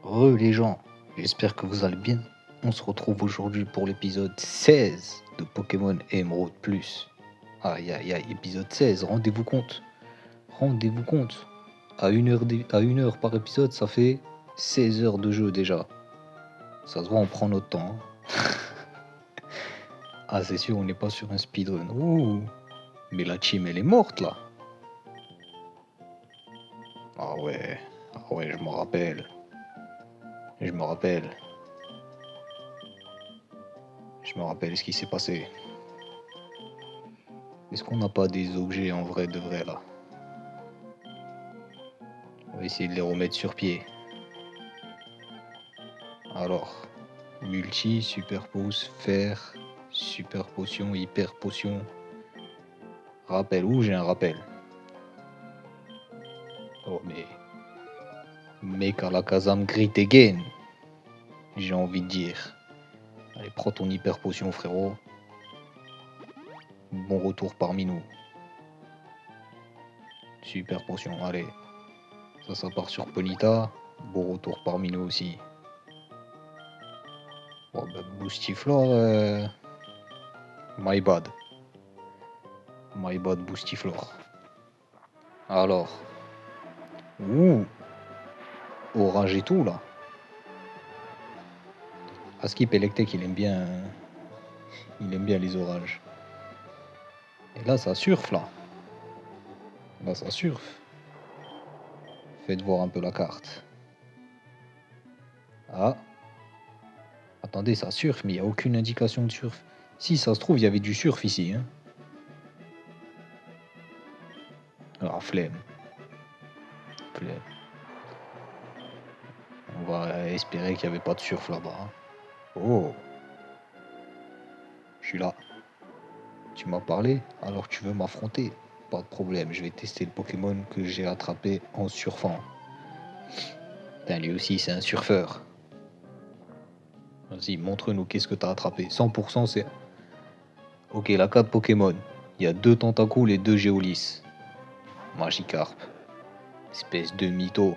Les gens, j'espère que vous allez bien. On se retrouve aujourd'hui pour l'épisode 16 de Pokémon Emerald Plus. Aïe aïe aïe, épisode 16, rendez-vous compte. Rendez-vous compte. À une heure par épisode, ça fait 16 heures de jeu déjà. Ça se voit, on prend notre temps, hein. Ah, c'est sûr, on n'est pas sur un speedrun. Ouh, mais la team, elle est morte là. Ah ouais, ah ouais, je me rappelle. Je me rappelle. Je me rappelle ce qui s'est passé. Est-ce qu'on n'a pas des objets en vrai de vrai là? On va essayer de les remettre sur pied. Alors, multi, super pouce, fer, super potion, hyper potion. Rappel, où j'ai un rappel? Oh mais... Mec à la Kazam Grit again. J'ai envie de dire. Allez, prends ton hyper potion frérot. Bon retour parmi nous. Super potion, allez. Ça part sur Polita. Bon retour parmi nous aussi. Bon bah Boostiflore, my bad. My bad Boostiflore. Alors. Ouh. Orage et tout là. Askip Electek il aime bien. Il aime bien les orages. Et là ça surfe là. Là ça surfe. Faites voir un peu la carte. Ah. Attendez, ça surfe, mais il n'y a aucune indication de surf. Si ça se trouve, il y avait du surf ici, hein. Ah, flemme. Flemme. On va espérer qu'il n'y avait pas de surf là-bas, hein. Oh. Je suis là. Tu m'as parlé, alors tu veux m'affronter. Pas de problème, je vais tester le Pokémon que j'ai attrapé en surfant. Putain, lui aussi, c'est un surfeur. Vas-y, montre-nous qu'est-ce que t'as attrapé. 100% c'est... Ok, la carte Pokémon. Il y a 2 tentacules et 2 Géolis. Magikarp. Espèce de mytho.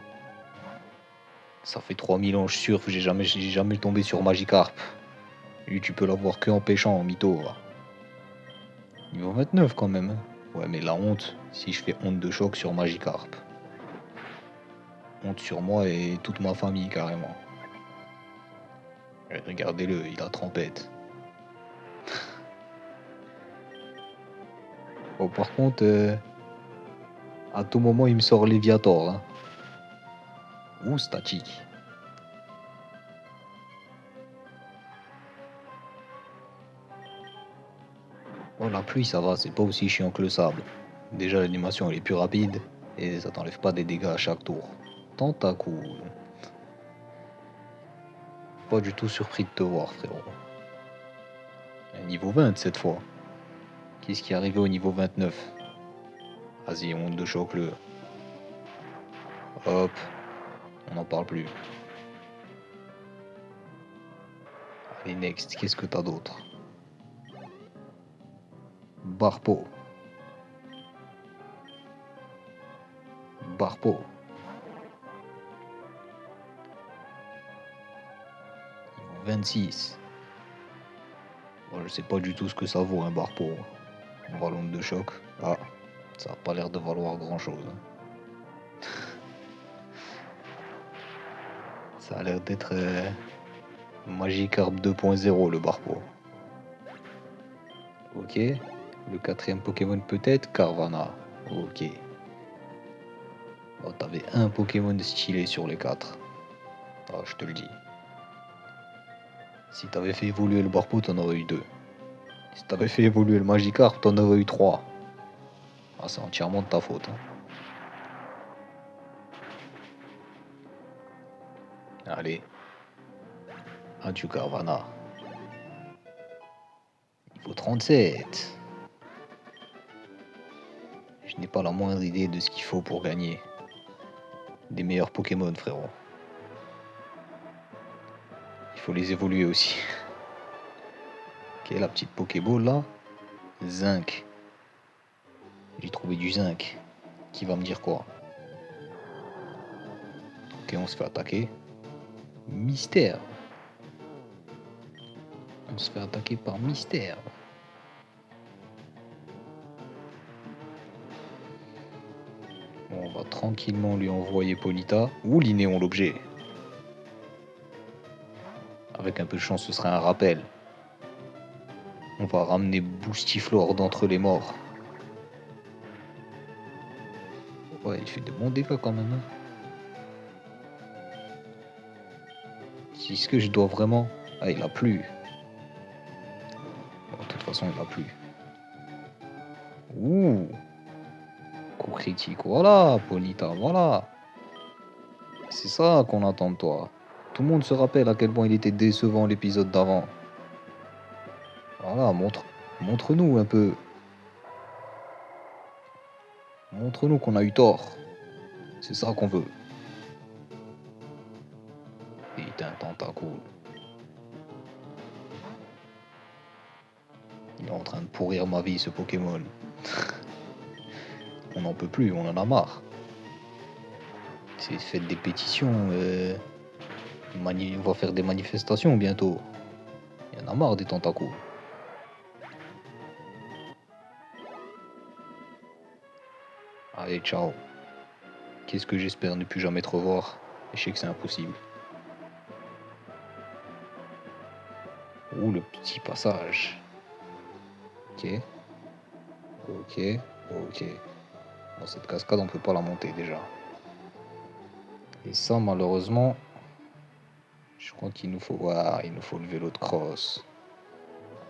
Ça fait 3000 ans que je surfe, j'ai jamais tombé sur Magikarp. Lui, tu peux l'avoir que en pêchant, en mytho. Va. Niveau 29 quand même, hein. Ouais, mais la honte, si je fais honte de choc sur Magikarp. Honte sur moi et toute ma famille, carrément. Regardez-le, il a trompette. Bon, par contre, à tout moment, il me sort Léviator, hein. Ou statique. Bon, la pluie, ça va, c'est pas aussi chiant que le sable. Déjà, l'animation, elle est plus rapide et ça t'enlève pas des dégâts à chaque tour. Tentacule. Pas du tout surpris de te voir, frérot. Niveau 20 cette fois. Qu'est-ce qui est arrivé au niveau 29? Vas-y, honte de choc le. Hop. On n'en parle plus. Allez, next. Qu'est-ce que t'as d'autre? Barpo. Barpo. 26. Bon, je sais pas du tout ce que ça vaut un Barpo. On va l'onde de choc. Ah, ça a pas l'air de valoir grand chose. Ça a l'air d'être Magikarp 2.0 le Barpo. Ok. Le 4ème Pokémon peut-être Carvana. Ok. Oh, t'avais un Pokémon stylé sur les 4. Ah, je te le dis. Si t'avais fait évoluer le Barpo, t'en aurais eu 2. Si t'avais fait évoluer le Magikarp, t'en aurais eu 3. Ah, c'est entièrement de ta faute, hein. Allez. Adieu Carvana. Niveau 37. Je n'ai pas la moindre idée de ce qu'il faut pour gagner. Des meilleurs Pokémon, frérot. Il faut les évoluer aussi. Ok, la petite Pokéball là. Zinc. J'ai trouvé du zinc. Qui va me dire quoi? Ok, on se fait attaquer. Mystère. On se fait attaquer par Mystère. Bon, on va tranquillement lui envoyer Ponyta ou Linéon l'objet. Avec un peu de chance, ce serait un rappel. On va ramener Boostiflore d'entre les morts. Ouais, il fait de bons dégâts quand même. Hein. Est-ce que je dois vraiment... Ah, il a plu. Bon, de toute façon, il a plu. Ouh. Coup critique. Voilà, Ponyta, voilà. C'est ça qu'on attend de toi. Tout le monde se rappelle à quel point il était décevant l'épisode d'avant. Voilà, montre-nous un peu. Montre-nous qu'on a eu tort. C'est ça qu'on veut. Putain, tentacule. Il est en train de pourrir ma vie, ce Pokémon. On n'en peut plus, on en a marre. Faites des pétitions. On va faire des manifestations bientôt. Il y en a marre des tentacules. Allez, ciao. Qu'est-ce que j'espère ne plus jamais te revoir. Je sais que c'est impossible. Ouh, le petit passage. Ok. Ok. Ok. Bon, cette cascade, on peut pas la monter déjà. Et ça, malheureusement, je crois qu'il nous faut voir. Il nous faut le vélo de cross.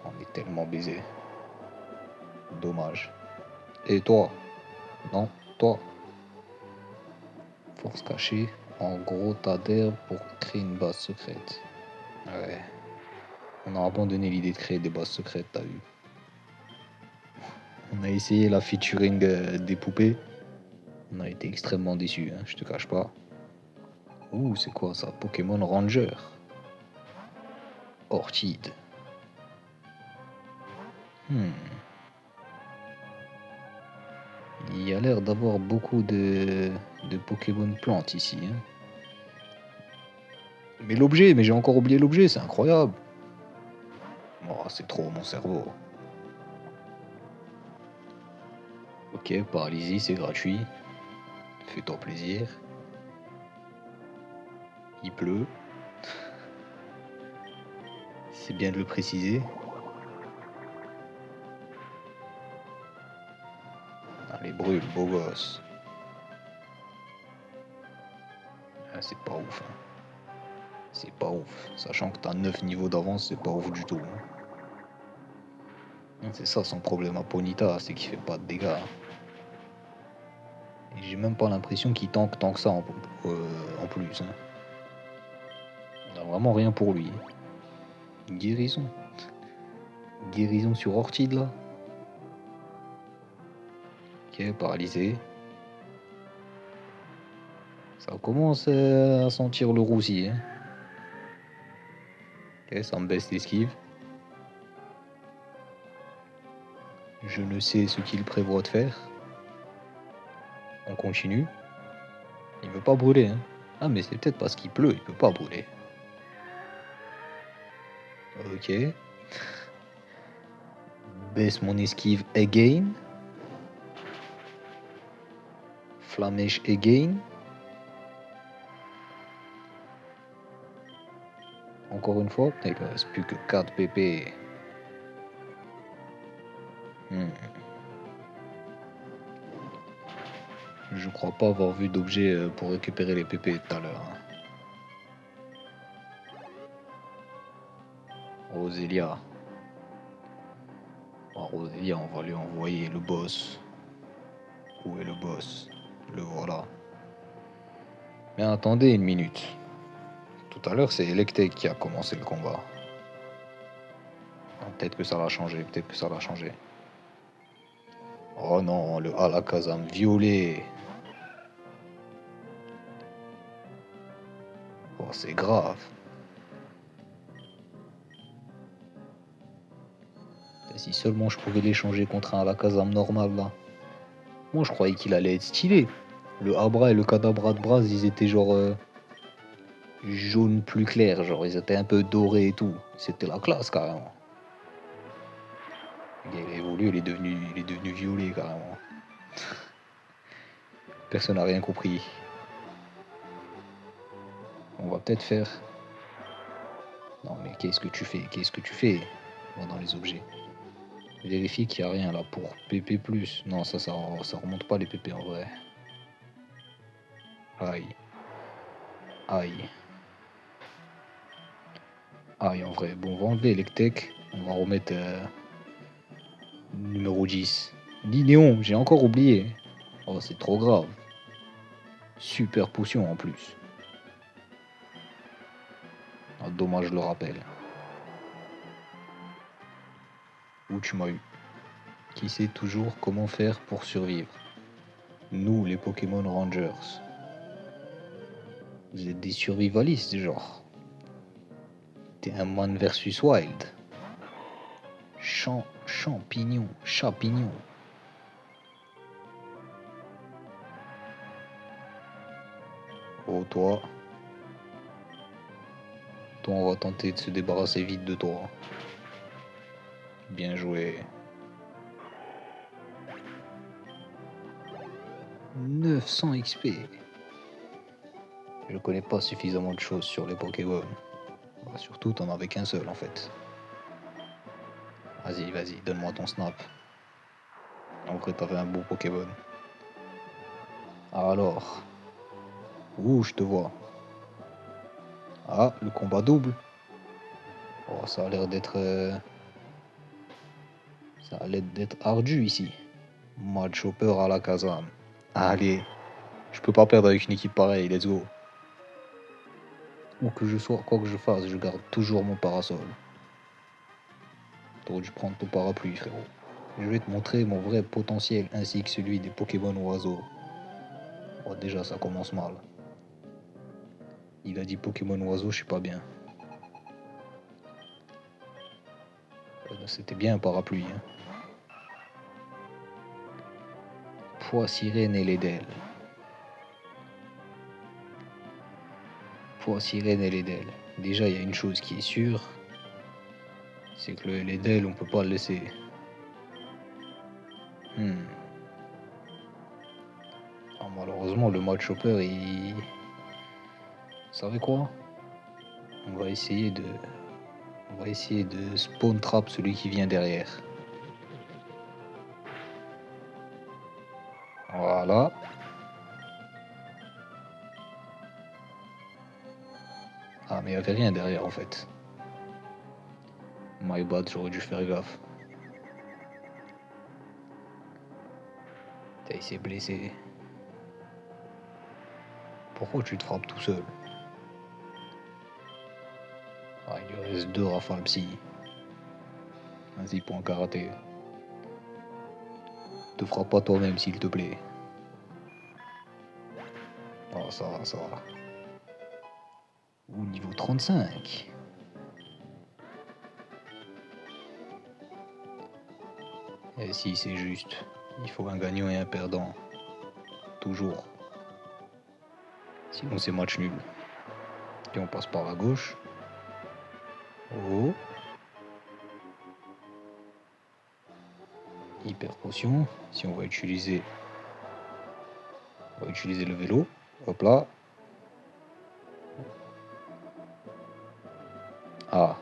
On est tellement baisé. Dommage. Et toi? Non, toi. Force cachée. En gros, t'adhères pour créer une base secrète. Ouais. On a abandonné l'idée de créer des bases secrètes, t'as vu. On a essayé la featuring des poupées. On a été extrêmement déçus, hein, je te cache pas. Ouh, c'est quoi ça? Pokémon Ranger. Orchid. Il y a l'air d'avoir beaucoup de Pokémon plantes ici. Hein. Mais l'objet, mais j'ai encore oublié l'objet, c'est incroyable. Oh, c'est trop mon cerveau. Ok, paralysie, c'est gratuit. Fais-toi plaisir. Il pleut. C'est bien de le préciser. Allez, brûle, beau gosse. Ah, c'est pas ouf. Hein. C'est pas ouf. Sachant que t'as 9 niveaux d'avance, c'est pas ouf du tout. Hein. C'est ça son problème à Ponyta, c'est qu'il fait pas de dégâts. Et j'ai même pas l'impression qu'il tank tant que ça en plus. Hein. Il a vraiment rien pour lui. Guérison. Guérison sur Orchid là. Ok, paralysé. Ça commence à sentir le roussi. Hein. Ok, ça me baisse l'esquive. Je ne sais ce qu'il prévoit de faire. On continue. Il veut pas brûler. Hein. Ah mais c'est peut-être parce qu'il pleut, il peut pas brûler. Ok. Baisse mon esquive again. Flamèche again. Encore une fois, il ne reste plus que 4 PP. Je crois pas avoir vu d'objet pour récupérer les PP tout à l'heure. Hein. Roselia. Roselia, on va lui envoyer le boss. Où est le boss? Le voilà. Mais attendez une minute. Tout à l'heure, c'est Electek qui a commencé le combat. Peut-être que ça l'a changé, peut-être que ça l'a changé. Oh non, le Alakazam violet. Oh, c'est grave. Si seulement je pouvais l'échanger contre un Alakazam normal là. Moi je croyais qu'il allait être stylé. Le Abra et le Kadabra de Braz, ils étaient genre jaune plus clair, genre ils étaient un peu dorés et tout. C'était la classe carrément. Il a évolué, il est devenu violet carrément. Personne n'a rien compris. On va peut-être faire. Non mais qu'est-ce que tu fais? Qu'est-ce que tu fais? Va dans les objets. Vérifie qu'il n'y a rien là pour PP+. Non, ça remonte pas les PP en vrai. Aïe. Aïe. Aïe en vrai. Bon, on va enlever Electek. On va remettre numéro 10. Linéon, j'ai encore oublié. Oh, c'est trop grave. Super potion en plus. Ah, dommage, je le rappelle. Où tu m'as eu? Qui sait toujours comment faire pour survivre? Nous, les Pokémon Rangers. Vous êtes des survivalistes, genre. T'es un man versus wild. Champignon, chapignon. Oh, toi. Toi, on va tenter de se débarrasser vite de toi. Bien joué. 900 XP. Je connais pas suffisamment de choses sur les Pokémon. Bah, surtout, t'en avais qu'un seul en fait. Vas-y, donne-moi ton snap. En vrai, t'avais un beau Pokémon. Alors. Ouh, je te vois. Ah, le combat double. Oh, ça a l'air d'être. Ça a l'air d'être ardu ici. Mad Chopper à la Kazam. Allez. Je peux pas perdre avec une équipe pareille, let's go. Où que je sois, quoi que je fasse, je garde toujours mon parasol. T'aurais dû prendre ton parapluie, frérot. Je vais te montrer mon vrai potentiel ainsi que celui des Pokémon oiseaux. Oh, déjà, ça commence mal. Il a dit Pokémon oiseau, je suis pas bien. C'était bien un parapluie. Hein. Pois, sirène et Ledel. Pois, sirène et Ledel. Déjà, il y a une chose qui est sûre. C'est que le Ledel, on peut pas le laisser. Ah, malheureusement, le Mad Chopper, il... Vous savez quoi? On va essayer de... On va essayer de spawn trap celui qui vient derrière. Voilà. Ah, mais il n'y avait rien derrière en fait. My bad, j'aurais dû faire gaffe. Il s'est blessé. Pourquoi tu te frappes tout seul? Ah, il lui reste 2 rafales psy. Vas-y, point karaté. Te frappe pas toi-même s'il te plaît. Oh, ça va, ça va. Au niveau 35. Et si, c'est juste. Il faut un gagnant et un perdant. Toujours. Sinon, c'est match nul. Et on passe par la gauche. Oh. Hyper potion. Si on va utiliser. On va utiliser le vélo. Hop là. Ah.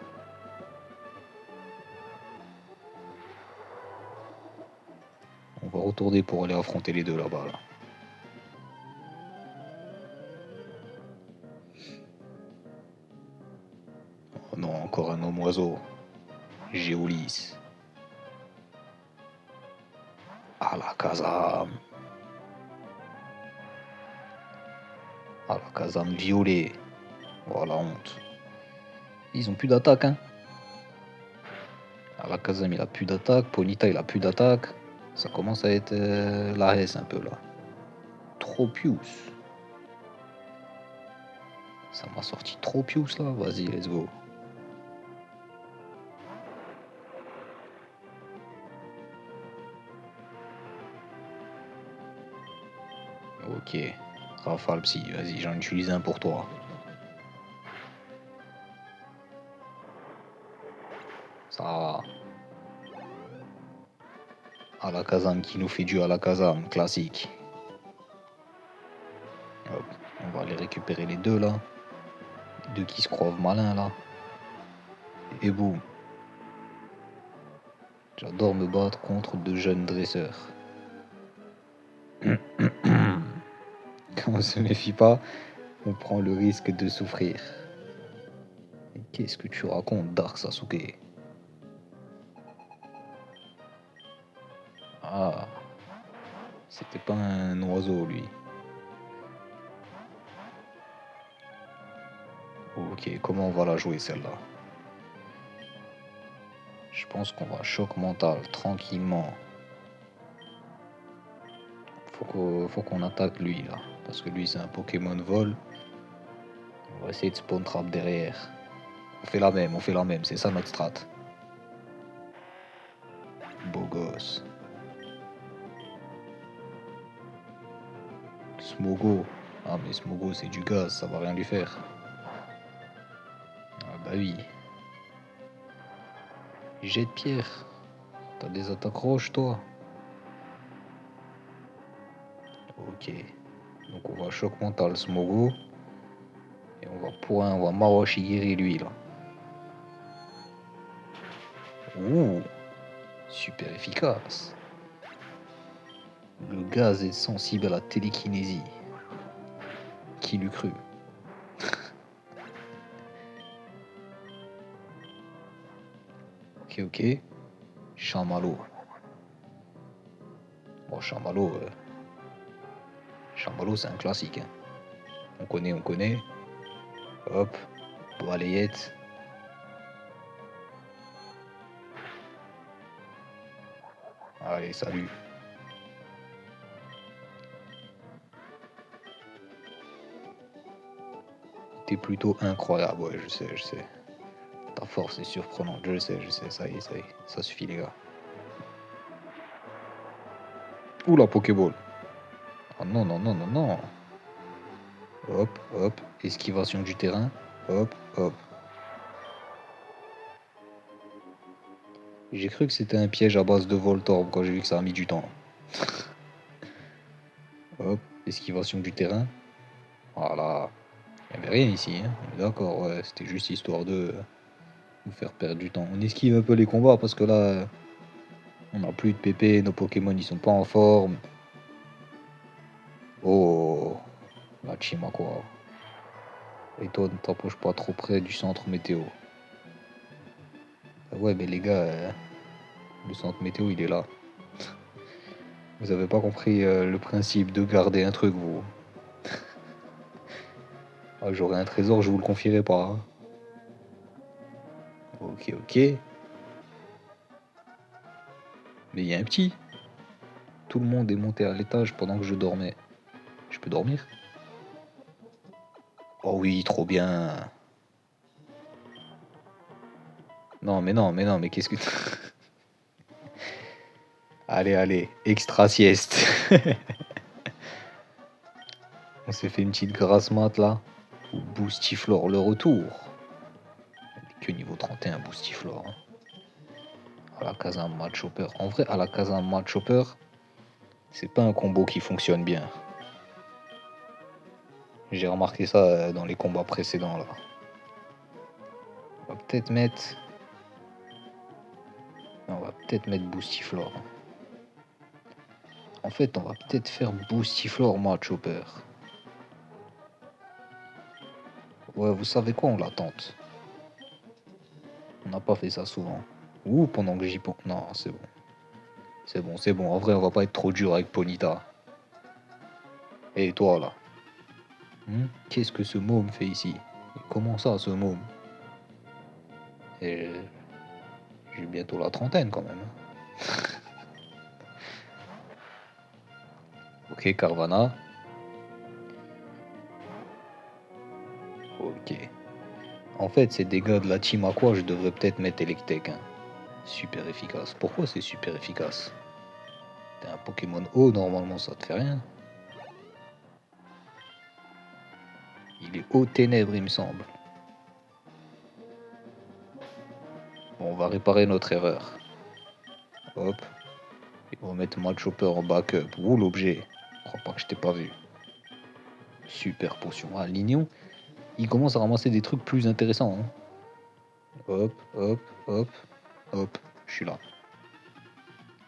On va retourner pour aller affronter les deux là-bas. Là. Oh non, encore un homme oiseau. Géolis. Alakazam. Alakazam violet. Oh la honte. Ils ont plus d'attaque, hein. Alakazam il a plus d'attaque. Ponyta il a plus d'attaque. Ça commence à être la S un peu là. Tropius. Ça m'a sorti Tropius là. Vas-y, let's go. Ok. Rafale psy, vas-y, j'en utilise un pour toi. Ça, Alakazam qui nous fait du Alakazam, classique. Hop, on va aller récupérer les deux là. Les deux qui se croient malins là. Et boum. J'adore me battre contre de jeunes dresseurs. Quand on se méfie pas, on prend le risque de souffrir. Mais qu'est-ce que tu racontes, Dark Sasuke? Ah, c'était pas un oiseau lui. Ok, comment on va la jouer celle-là? Je pense qu'on va choc mental tranquillement. Faut qu'on attaque lui là. Parce que lui c'est un Pokémon vol. On va essayer de spawn trap derrière. On fait la même, c'est ça notre strat. Beau gosse. Smogo. Ah mais Smogo c'est du gaz, ça va rien lui faire. Ah bah oui. Jet de pierre. T'as des attaques roches toi? Ok. Donc on va choc mental Smogo. Et on va Mawashigiri lui là. Ouh. Super efficace. Le gaz est sensible à la télékinésie. Qui l'eût cru? Ok, ok. Chamallow. Bon, Chamallow, c'est un classique. Hein. On connaît, on connaît. Hop. Balayette. Allez, salut. T'es plutôt incroyable, ouais, je sais, je sais. Ta force est surprenante, je sais, ça y est, ça suffit les gars. Oula, Pokéball. Oh non, non, non, non, non. Hop, hop, esquivation du terrain. Hop, hop. J'ai cru que c'était un piège à base de Voltorb quand j'ai vu que ça a mis du temps. Hop, esquivation du terrain. Voilà. Il n'y avait rien ici, hein. On est d'accord, ouais, c'était juste histoire de nous faire perdre du temps. On esquive un peu les combats parce que là, on n'a plus de PP, nos Pokémon ils sont pas en forme. Oh, la Chima quoi. Et toi, ne t'approche pas trop près du centre météo. Ah ouais, mais les gars, le centre météo il est là. Vous avez pas compris le principe de garder un truc, vous. Ah, j'aurais un trésor, je vous le confierai pas. Hein. Ok, ok. Mais il y a un petit. Tout le monde est monté à l'étage pendant que je dormais. Je peux dormir? Oh oui, trop bien. Non, mais non, mais non, mais qu'est-ce que... Allez, allez, extra sieste. On s'est fait une petite grasse mat là. Boostiflore le retour. Que niveau 31 Boostiflore. Hein. À la casa Mad Chopper. En vrai, à la casa Mad Chopper, c'est pas un combo qui fonctionne bien. J'ai remarqué ça dans les combats précédents là. On va peut-être mettre. On va peut-être mettre Boostiflore. En fait, on va peut-être faire Boostiflore Mad Chopper. Ouais, vous savez quoi, on la tente. On n'a pas fait ça souvent. Ou pendant que j'y pense. Non, c'est bon. C'est bon, c'est bon. En vrai, on va pas être trop dur avec Ponita. Et toi là? Qu'est-ce que ce môme fait ici? Et comment ça, ce môme? Et j'ai bientôt la trentaine quand même. Ok, Carvana. Ok. En fait, ces dégâts de la team Aqua, je devrais peut-être mettre Electek. Hein. Super efficace. Pourquoi c'est super efficace? T'es un Pokémon haut, normalement ça te fait rien. Il est haut ténèbres, il me semble. Bon, on va réparer notre erreur. Hop. Et on va mettre Mad Chopper en backup. Ouh, l'objet. Je crois pas que je t'ai pas vu. Super potion. Ah, Lignon, il commence à ramasser des trucs plus intéressants. Hein. Hop, hop, hop, hop. Je suis là.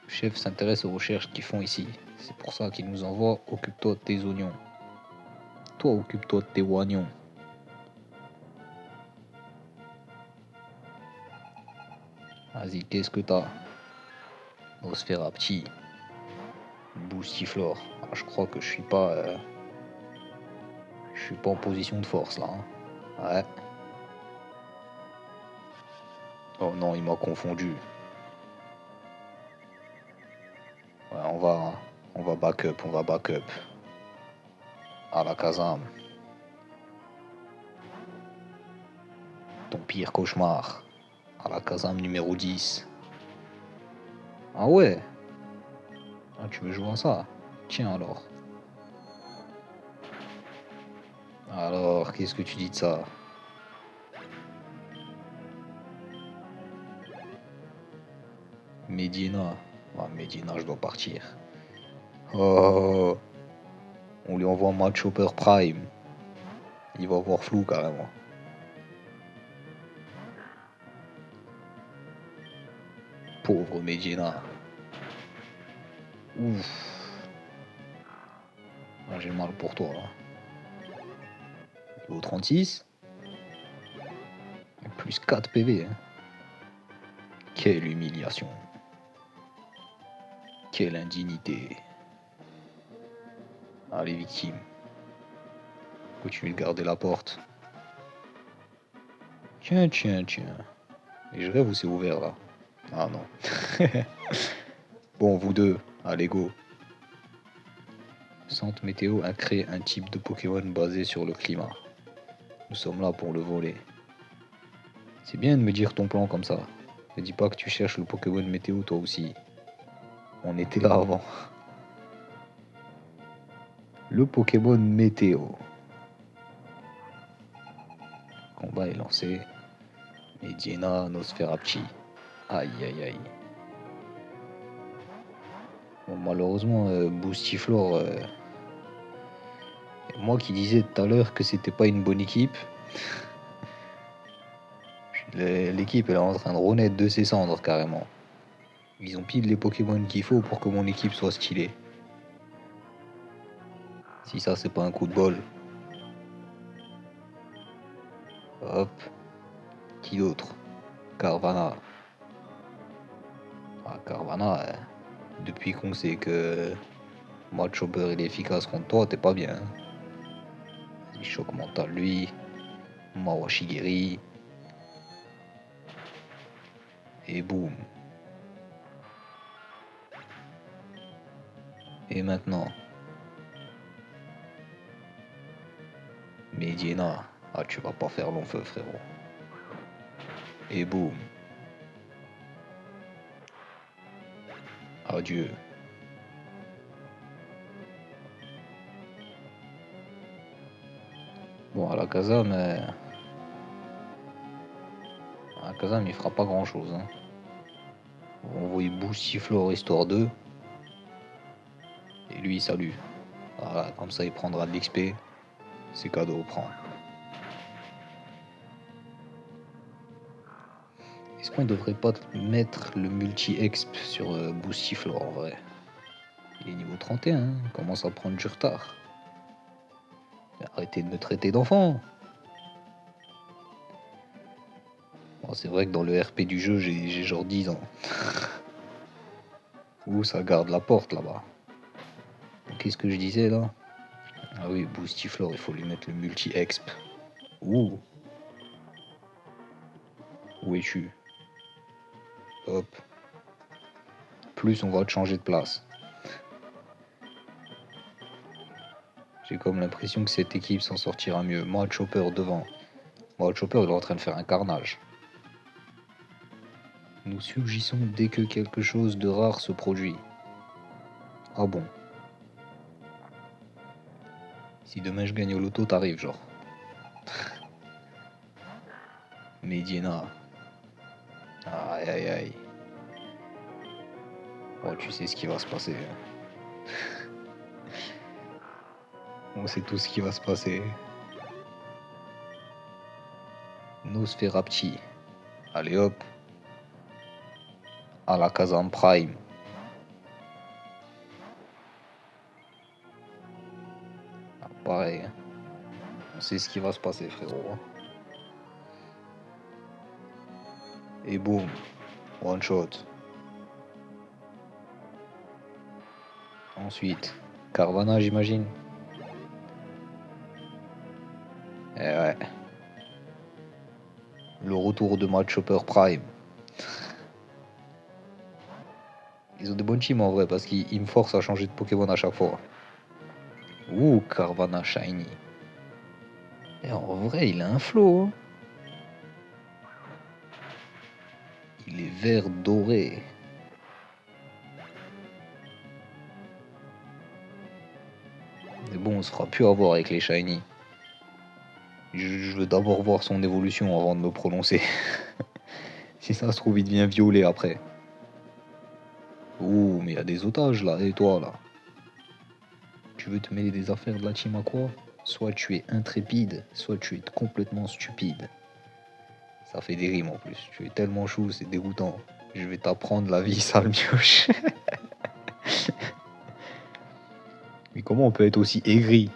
Le chef s'intéresse aux recherches qu'ils font ici. C'est pour ça qu'il nous envoie. Occupe-toi de tes oignons. Toi, occupe-toi de tes oignons. Vas-y, qu'est-ce que t'as? Nosferapti. Boostiflore. Ah, je crois que je suis pas. Je suis pas en position de force là. Hein. Ouais. Oh non, il m'a confondu. Ouais, on va backup, on va backup. À la caserne. Ton pire cauchemar. À la caserne numéro 10. Ah ouais. Ah, tu veux jouer à ça? Tiens alors. Alors, qu'est-ce que tu dis de ça? Medina. Ah, Medina, je dois partir. Oh, on lui envoie Mad Chopper Prime. Il va voir flou carrément. Pauvre Medina. Ouf. Ah, j'ai mal pour toi là. Niveau 36. Plus 4 PV. Hein. Quelle humiliation. Quelle indignité. Ah, les victimes. Continue de garder la porte. Tiens, tiens, tiens. Et je rêve où c'est ouvert là. Ah non. Bon, vous deux, allez go. Centre météo a créé un type de Pokémon basé sur le climat. Nous sommes là pour le voler. C'est bien de me dire ton plan comme ça. Ne dis pas que tu cherches le Pokémon météo toi aussi. On était là avant. Le Pokémon météo. Combat est lancé. Mediena Nosferapchi. Aïe aïe aïe. Bon, malheureusement, Boostiflore, moi qui disais tout à l'heure que c'était pas une bonne équipe, l'équipe elle est en train de renaître de ses cendres carrément. Ils ont pile les Pokémon qu'il faut pour que mon équipe soit stylée. Si ça c'est pas un coup de bol. Hop. Qui d'autre? Carvana. Ah, Carvana, depuis qu'on sait que Mad Chopper il est efficace contre toi, t'es pas bien. Hein. Il choc mental lui. Mawashigiri. Et boum. Et maintenant, Mediena. Ah, tu vas pas faire long feu, frérot. Et boum. Adieu. Bon, à la Kazam, il fera pas grand chose. Hein. On va envoyer Boustiflore histoire 2. Et lui, salut. Voilà, comme ça, il prendra de l'XP. C'est cadeau, prend. Est-ce qu'on devrait pas mettre le multi-exp sur Boostiflore en vrai? Il est niveau 31, hein, il commence à prendre du retard. Mais arrêtez de me traiter d'enfant. Bon, c'est vrai que dans le RP du jeu, j'ai genre 10 ans. Ouh, ça garde la porte là-bas. Qu'est-ce que je disais là? Ah oui, Boostiflore, il faut lui mettre le multi-exp. Ouh. Où es-tu? Hop. Plus on va te changer de place. J'ai comme l'impression que cette équipe s'en sortira mieux. Moi, Chopper devant. Moi, Chopper, il est en train de faire un carnage. Nous surgissons dès que quelque chose de rare se produit. Ah bon? Si demain je gagne au loto, t'arrives, genre. Mediena. Aïe aïe aïe. Oh, tu sais ce qui va se passer. On sait tout ce qui va se passer. Nosferapti. Allez hop. À la Kazam Prime. Ah, pareil. On sait ce qui va se passer, frérot. Et boum. One shot. Ensuite. Carvana, j'imagine. Eh ouais. Le retour de Mad Chopper Prime. Ils ont de bonnes teams en vrai parce qu'ils me forcent à changer de Pokémon à chaque fois. Ouh, Carvana Shiny. Et en vrai, il a un flow. Hein. Il est vert doré. Mais bon, on se fera plus avoir avec les Shiny. Je veux d'abord voir son évolution avant de me prononcer. Si ça se trouve, il devient violet après. Ouh, mais il y a des otages là, et toi là? Tu veux te mêler des affaires de la team à quoi? Soit tu es intrépide, soit tu es complètement stupide. Ça fait des rimes en plus. Tu es tellement chou, c'est dégoûtant. Je vais t'apprendre la vie, sale mioche. Mais comment on peut être aussi aigri?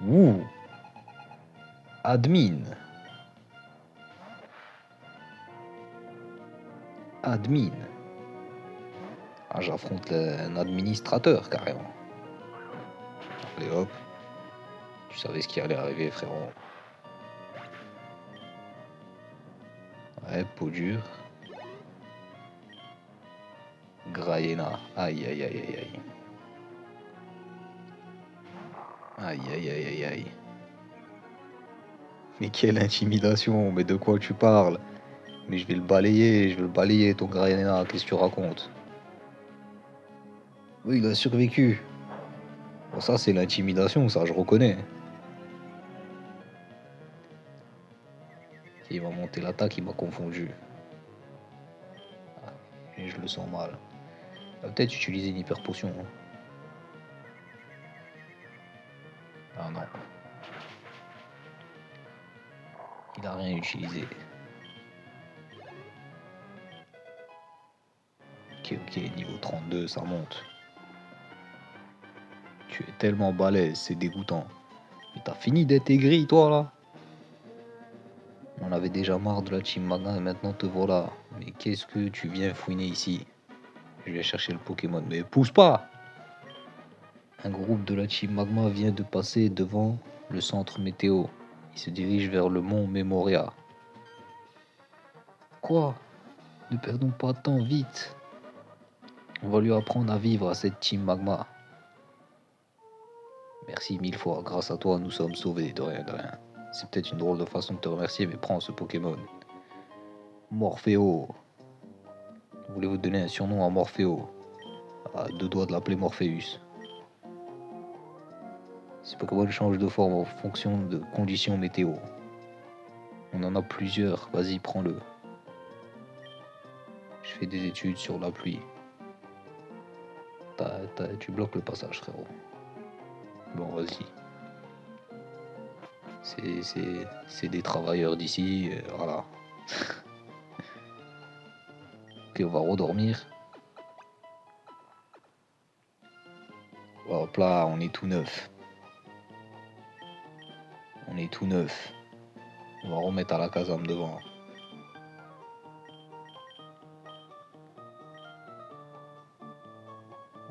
Ouh. Admin. Admin. Ah, j'affronte un administrateur carrément. Allez hop. Tu savais ce qui allait arriver, frérot. Ouais, peau dure. Graïena. Aïe aïe aïe aïe aïe. Aïe aïe aïe aïe aïe. Mais quelle intimidation, mais de quoi tu parles? Mais je vais le balayer ton Graïena, qu'est-ce que tu racontes? Oui, il a survécu. Bon, ça c'est l'intimidation, ça je reconnais. Il m'a monté l'attaque, il m'a confondu. Ah, et je le sens mal. Il va peut-être utiliser une hyper potion. Hein. Ah non. Il a rien utilisé. Ok, ok, niveau 32, ça monte. Tu es tellement balèze, c'est dégoûtant. Mais t'as fini d'être aigri, toi, là? On avait déjà marre de la team Magma et maintenant te voilà. Mais qu'est-ce que tu viens fouiner ici? Je vais chercher le Pokémon. Mais pousse pas! Un groupe de la team Magma vient de passer devant le centre météo. Il se dirige vers le mont Memoria. Quoi? Ne perdons pas de temps, vite! On va lui apprendre à vivre à cette team Magma. Merci mille fois, grâce à toi nous sommes sauvés, de rien, de rien. C'est peut-être une drôle de façon de te remercier, mais prends ce Pokémon. Morpheo. Voulez-vous donner un surnom à Morpheo? À deux doigts de l'appeler Morpheus. Ce Pokémon change de forme en fonction de conditions météo. On en a plusieurs, vas-y, prends-le. Je fais des études sur la pluie. Tu bloques le passage, frérot. Bon, vas-y. C'est des travailleurs d'ici, voilà. Ok, on va redormir. Hop là, on est tout neuf. On est tout neuf. On va remettre à la caserne devant.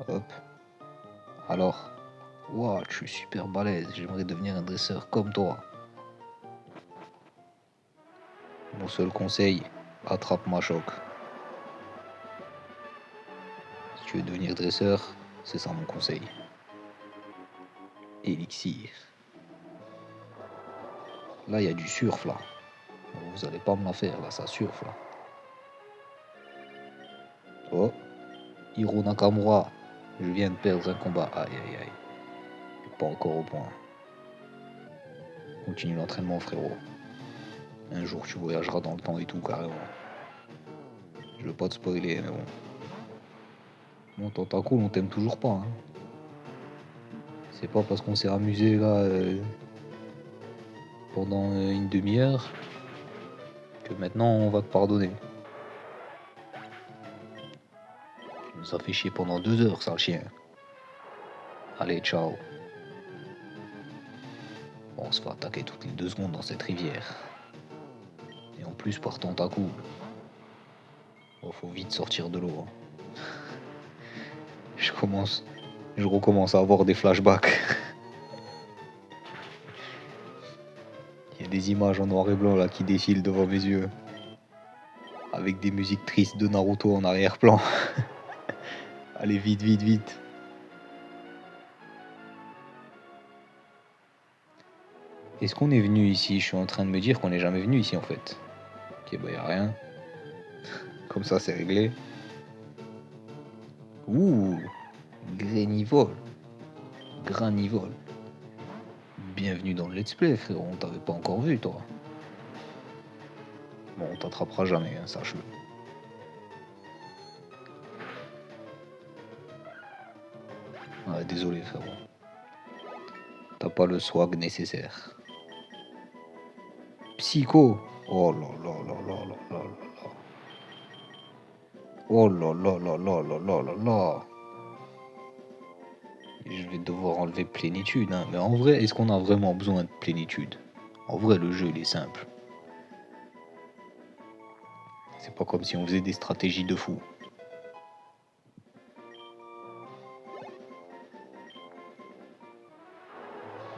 Hop. Alors. Waouh, je suis super balèze. J'aimerais devenir un dresseur comme toi. Mon seul conseil, attrape ma choc. Si tu veux devenir dresseur, c'est ça mon conseil. Élixir. Là, il y a du surf, là. Vous allez pas me la faire, là, ça surf, là. Oh, Hiro Nakamura. Je viens de perdre un combat. Aïe, aïe, aïe. Pas encore au point. Continue l'entraînement, frérot. Un jour, tu voyageras dans le temps et tout, carrément. Je veux pas te spoiler, mais bon. Bon, Tentacool, on t'aime toujours pas, hein. C'est pas parce qu'on s'est amusé là pendant une demi-heure que maintenant on va te pardonner. Tu nous as fait chier pendant 2 heures, sale chien. Allez, ciao. Bon, on se fait attaquer toutes les 2 secondes dans cette rivière. Et en plus par Tentacool. Bon, faut vite sortir de l'eau, hein. Je recommence à avoir des flashbacks. Il y a des images en noir et blanc là qui défilent devant mes yeux. Avec des musiques tristes de Naruto en arrière-plan. Allez, vite, vite, vite. Est-ce qu'on est venu ici? Je suis en train de me dire qu'on n'est jamais venu ici en fait. Ok, bah y a rien. Comme ça, c'est réglé. Ouh, Granivole. Granivole. Bienvenue dans le let's play, frérot. On t'avait pas encore vu, toi. Bon, on t'attrapera jamais, hein, sache-le. Ouais, désolé, frérot. T'as pas le swag nécessaire. Psycho. Oh là là là là là là là là. Oh là là là là là là là là. Je vais devoir enlever plénitude, hein. Mais en vrai, est-ce qu'on a vraiment besoin de plénitude? En vrai, le jeu, il est simple. C'est pas comme si on faisait des stratégies de fou.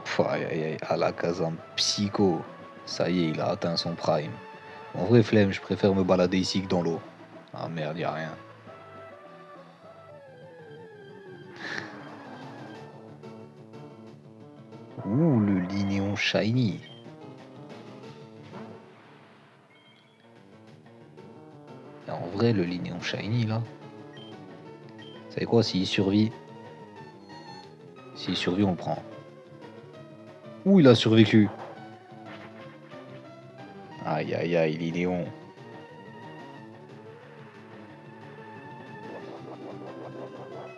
Pff, aïe aïe aïe, Alakazam Psycho. Ça y est, il a atteint son prime. En vrai, flemme, je préfère me balader ici que dans l'eau. Ah merde, y a rien. Ouh, le Linéon Shiny. Et en vrai, le Linéon Shiny, là. Vous savez quoi, s'il survit, on le prend. Ouh, il a survécu. Aïe aïe aïe, Linéon.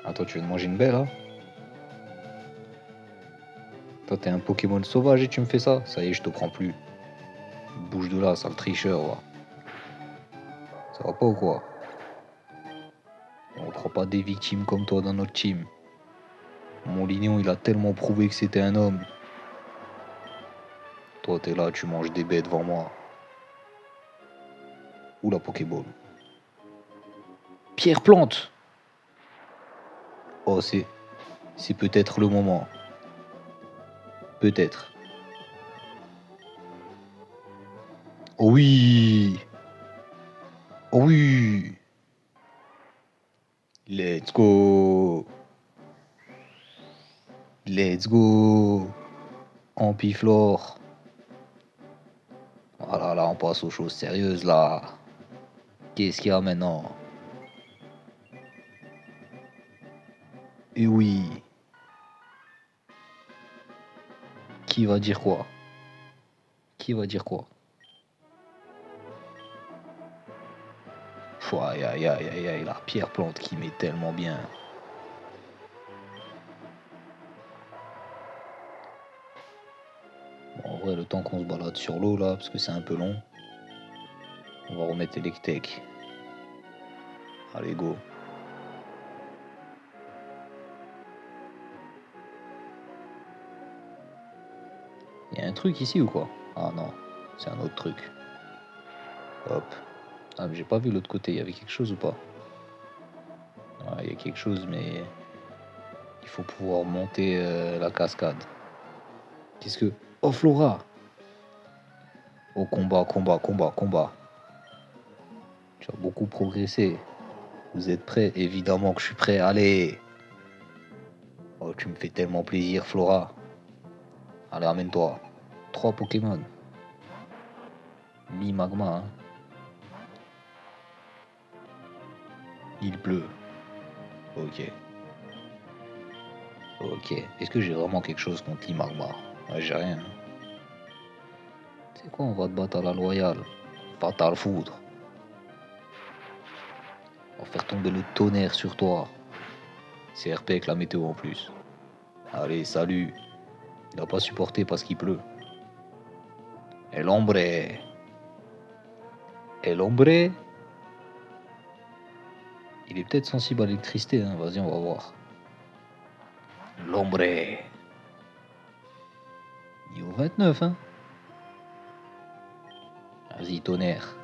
Attends, tu veux te manger une belle, là? Toi, t'es un Pokémon sauvage et tu me fais ça? Ça y est, je te prends plus. Bouge de là, sale tricheur, va. Ça va pas ou quoi? On prend pas des victimes comme toi dans notre team. Mon Lignon, il a tellement prouvé que c'était un homme. Toi, t'es là, tu manges des baies devant moi. Ou la Pokéball. Pierre Plante. Oh, c'est peut-être le moment. Peut-être. Oh oui. Oh oui. Let's go. Let's go. Ampiflore. Voilà, là, on passe aux choses sérieuses, là. Qu'est-ce qu'il y a maintenant? Et oui. Qui va dire quoi? Qui va dire quoi? Pfff, aïe aïe aïe aïe aïe, la pierre plante qui met tellement bien. Bon, en vrai, le temps qu'on se balade sur l'eau là, parce que c'est un peu long, on va remettre Electek. Allez, go. Il y a un truc ici ou quoi? Ah non, c'est un autre truc. Hop. Ah, mais j'ai pas vu l'autre côté, il y avait quelque chose ou pas? Ah, il y a quelque chose, mais il faut pouvoir monter la cascade. Qu'est-ce que... Oh, Flora! Oh, combat, combat, combat, combat. Tu as beaucoup progressé. Vous êtes prêts? Évidemment que je suis prêt. Allez! Oh, tu me fais tellement plaisir, Flora. Allez, amène-toi. 3 Pokémon. Mi-magma, hein. Il pleut. Ok. Ok. Est-ce que j'ai vraiment quelque chose contre l'Imagma? Ouais, j'ai rien. C'est quoi, on va te battre à la loyale? Va t'en le foudre. On va faire tomber le tonnerre sur toi. C'est RP avec la météo en plus. Allez, salut. Il n'a pas supporté parce qu'il pleut. El hombre. El hombre. Il est peut-être sensible à l'électricité, hein. Vas-y, on va voir. L'ombre. Niveau 29, hein. Vas-y, tonnerre.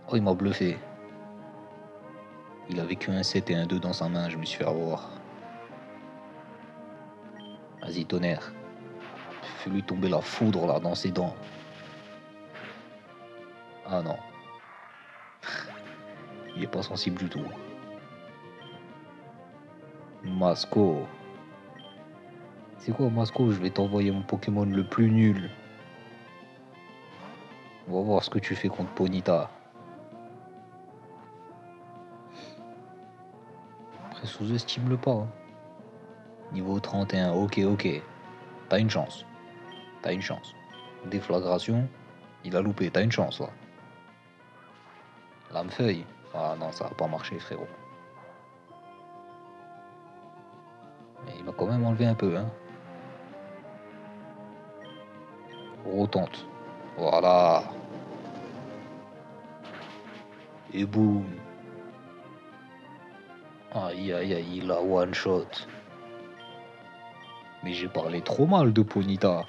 Oh, il m'a bluffé. Il avait que un 7 et un 2 dans sa main, je me suis fait avoir. Vas-y, tonnerre. Fais-lui tomber la foudre là dans ses dents. Ah non. Il est pas sensible du tout. Masco. C'est quoi, Masco? Je vais t'envoyer mon Pokémon le plus nul. On va voir ce que tu fais contre Ponyta. Après, sous-estime-le pas. Hein. Niveau 31, ok, ok. T'as une chance. T'as une chance. Déflagration, il a loupé. T'as une chance là. Lame-feuille. Ah non, ça va pas marcher, frérot. Mais il m'a quand même enlevé un peu, hein. Rotante. Voilà. Et boum. Aïe aïe aïe, il a one shot. Mais j'ai parlé trop mal de Ponyta.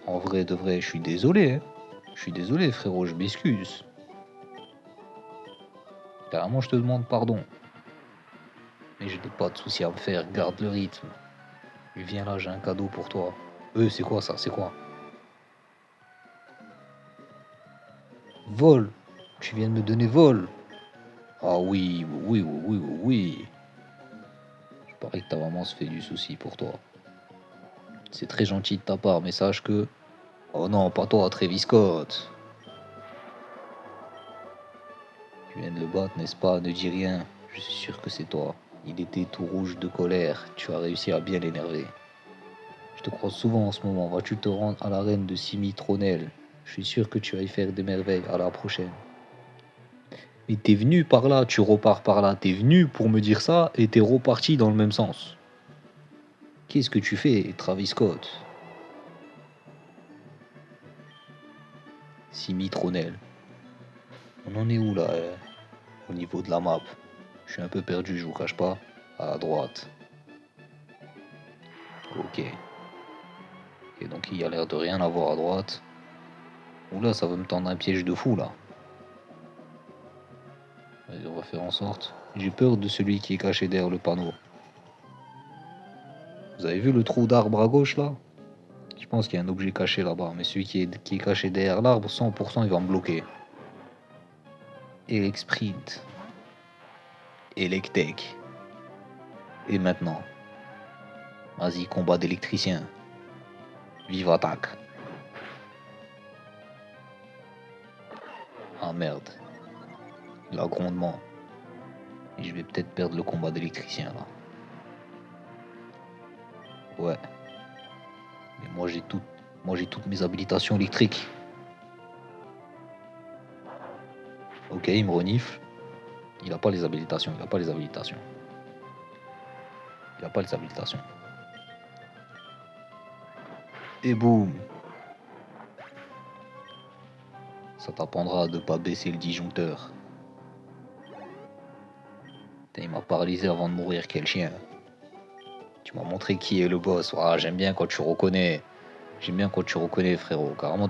En vrai de vrai, je suis désolé. Hein. Je suis désolé, frérot, je m'excuse. Carrément, je te demande pardon. Mais je n'ai pas de souci à me faire, garde le rythme. Viens là, j'ai un cadeau pour toi. C'est quoi ça? C'est quoi? Vol. Tu viens de me donner vol. Ah oui, oui, oui, oui, oui, oui. Je parie que ta maman se fait du souci pour toi. C'est très gentil de ta part, mais sache que... Oh non, pas toi, Travis Scott. Tu viens de le battre, n'est-ce pas? Ne dis rien. Je suis sûr que c'est toi. Il était tout rouge de colère. Tu as réussi à bien l'énerver. Je te croise souvent en ce moment. Vas-tu te rendre à l'arène de Simitronel? Je suis sûr que tu vas y faire des merveilles. À la prochaine. Mais t'es venu par là, tu repars par là. T'es venu pour me dire ça et t'es reparti dans le même sens. Qu'est-ce que tu fais, Travis Scott? Simitronel. On en est où là au niveau de la map? Je suis un peu perdu, je vous cache pas. À droite. Ok. Et donc il y a l'air de rien avoir à droite. Oula, ça va me tendre un piège de fou là. Vas-y, on va faire en sorte. J'ai peur de celui qui est caché derrière le panneau. Vous avez vu le trou d'arbre à gauche là? Je pense qu'il y a un objet caché là-bas, mais celui qui est caché derrière l'arbre, 100% il va me bloquer. Elexprint. Electech. Et maintenant? Vas-y, combat d'électricien. Vive attaque. Ah merde. Il a grondement. Et je vais peut-être perdre le combat d'électricien là. Ouais. Mais moi j'ai toutes mes habilitations électriques. Ok, il me renifle. Il a pas les habilitations, il a pas les habilitations. Il a pas les habilitations. Et boum. Ça t'apprendra de pas baisser le disjoncteur. Putain, il m'a paralysé avant de mourir, quel chien. Tu m'as montré qui est le boss. Ah, j'aime bien quand tu reconnais. J'aime bien quand tu reconnais, frérot. Carrément,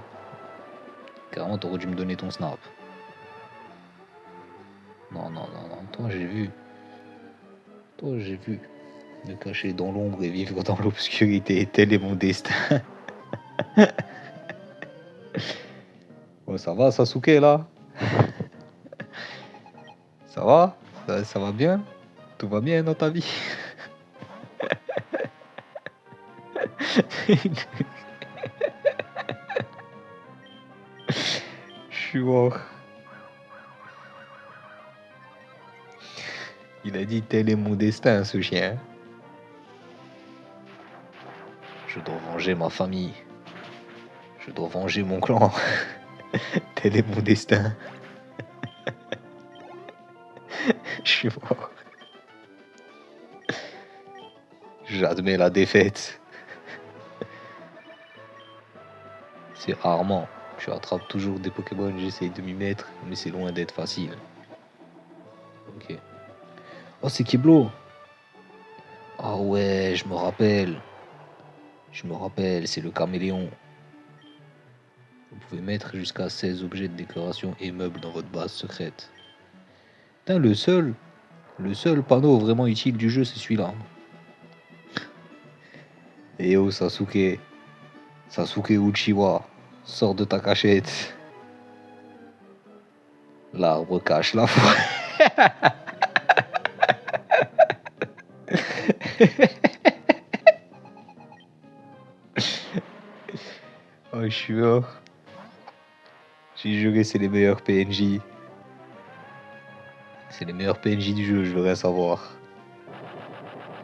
t'aurais dû me donner ton snap. Non, non, non, non. Toi, j'ai vu. Toi, j'ai vu. Me cacher dans l'ombre et vivre dans l'obscurité. Tel est mon destin. Oh, ça va, Sasuke, là? Ça va? Ça va bien? Tout va bien dans ta vie? Je suis mort. Il a dit tel est mon destin, ce chien. Je dois venger ma famille. Je Je dois venger mon clan. Tel est mon destin. Je suis mort. J'admets la défaite. C'est rarement. Je attrape toujours des Pokémon, j'essaye de m'y mettre, mais c'est loin d'être facile. Ok. Oh, c'est Kiblo. Ah ouais, je me rappelle. Je me rappelle, c'est le caméléon. Vous pouvez mettre jusqu'à 16 objets de décoration et meubles dans votre base secrète. Putain, le seul panneau vraiment utile du jeu, c'est celui-là. Eh oh, Sasuke. Sasuke Uchiwa. Sors de ta cachette. L'arbre cache la forêt. Oh, je suis mort. J'ai juré, c'est les meilleurs PNJ. C'est les meilleurs PNJ du jeu, je veux rien savoir.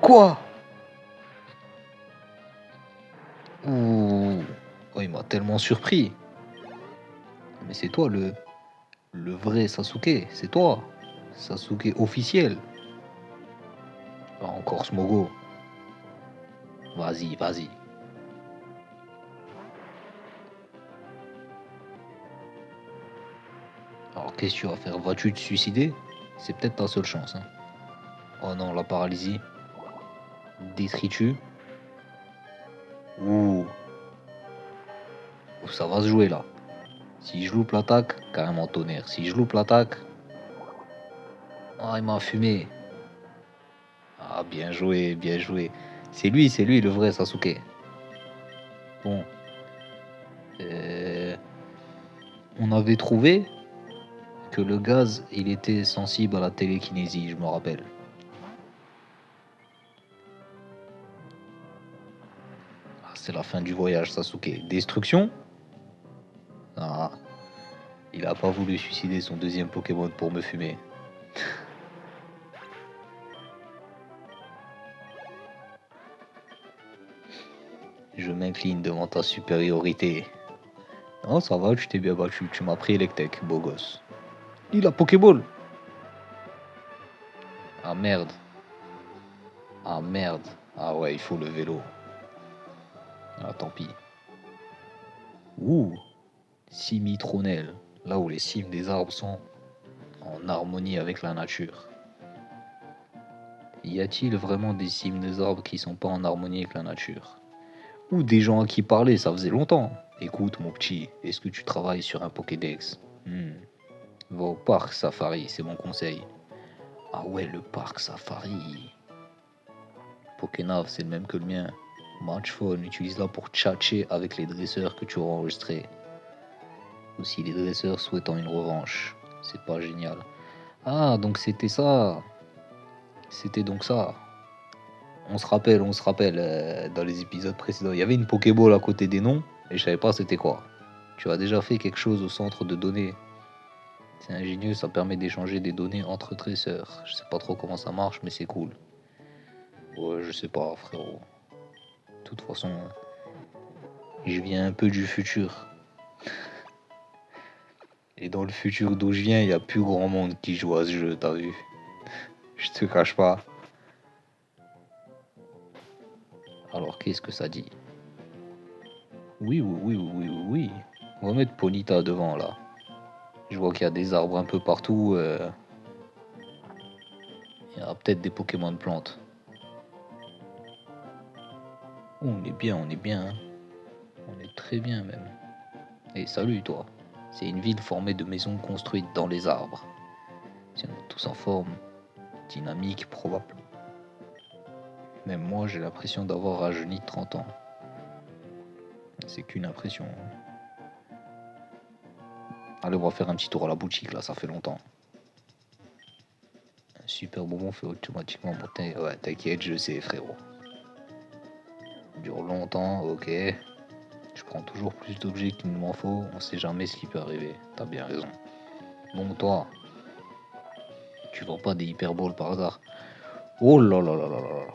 Quoi? Ouh. Oh, il m'a tellement surpris. Mais c'est toi le vrai Sasuke, c'est toi. Sasuke officiel. Ah, encore Smogo. Vas-y, vas-y. Alors qu'est-ce que tu vas faire? Vas-tu te suicider? C'est peut-être ta seule chance. Hein. Oh non, la paralysie. Détritus. Ouh. Ça va se jouer là. Si je loupe l'attaque, carrément tonnerre. Si je loupe l'attaque. Ah, il m'a fumé. Ah, bien joué, bien joué. C'est lui le vrai Sasuke. Bon. On avait trouvé que le gaz, il était sensible à la télékinésie, je me rappelle. Ah, c'est la fin du voyage, Sasuke. Destruction? Ah, il a pas voulu suicider son deuxième Pokémon pour me fumer. Je m'incline devant ta supériorité. Non, ça va, tu t'es bien battu. Tu m'as pris Electek, beau gosse. Il a Pokéball. Ah merde. Ah merde. Ah ouais, il faut le vélo. Ah tant pis. Ouh. Cimitronelle. Là où les cimes des arbres sont en harmonie avec la nature. Y a-t-il vraiment des cimes des arbres qui sont pas en harmonie avec la nature? Ou des gens à qui parler, ça faisait longtemps. Écoute mon petit, est-ce que tu travailles sur un Pokédex? Va au parc Safari, c'est mon conseil. Ah ouais, le parc Safari. Pokénav, c'est le même que le mien. Matchphone, utilise-la pour tchatcher avec les dresseurs que tu auras enregistrés. Ou si les dresseurs souhaitant une revanche. C'est pas génial. Ah, donc c'était ça. C'était donc ça. On se rappelle, dans les épisodes précédents, il y avait une Pokéball à côté des noms, et je savais pas c'était quoi. Tu as déjà fait quelque chose au centre de données. C'est ingénieux, ça permet d'échanger des données entre dresseurs. Je sais pas trop comment ça marche, mais c'est cool. Ouais, je sais pas, frérot. De toute façon, je viens un peu du futur. Et dans le futur d'où je viens, il y a plus grand monde qui joue à ce jeu, t'as vu? Je te cache pas. Alors qu'est-ce que ça dit? Oui, oui, oui, oui, oui, oui. On va mettre Ponyta devant là. Je vois qu'il y a des arbres un peu partout. Il y aura peut-être des Pokémon de plantes. Oh, on est bien, on est bien. Hein. On est très bien même. Et salut toi. C'est une ville formée de maisons construites dans les arbres. Ils sont tous en forme, dynamique, probable. Même moi, j'ai l'impression d'avoir rajeuni de 30 ans. C'est qu'une impression. Allez, on va faire un petit tour à la boutique là, ça fait longtemps. Un super bonbon fait automatiquement monter. Ouais, t'inquiète, je sais, frérot. Dure longtemps, ok. Je prends toujours plus d'objets qu'il ne m'en faut, on sait jamais ce qui peut arriver. T'as bien raison. Bon, toi, tu vends pas des hyperballs par hasard? Oh là là là là là là.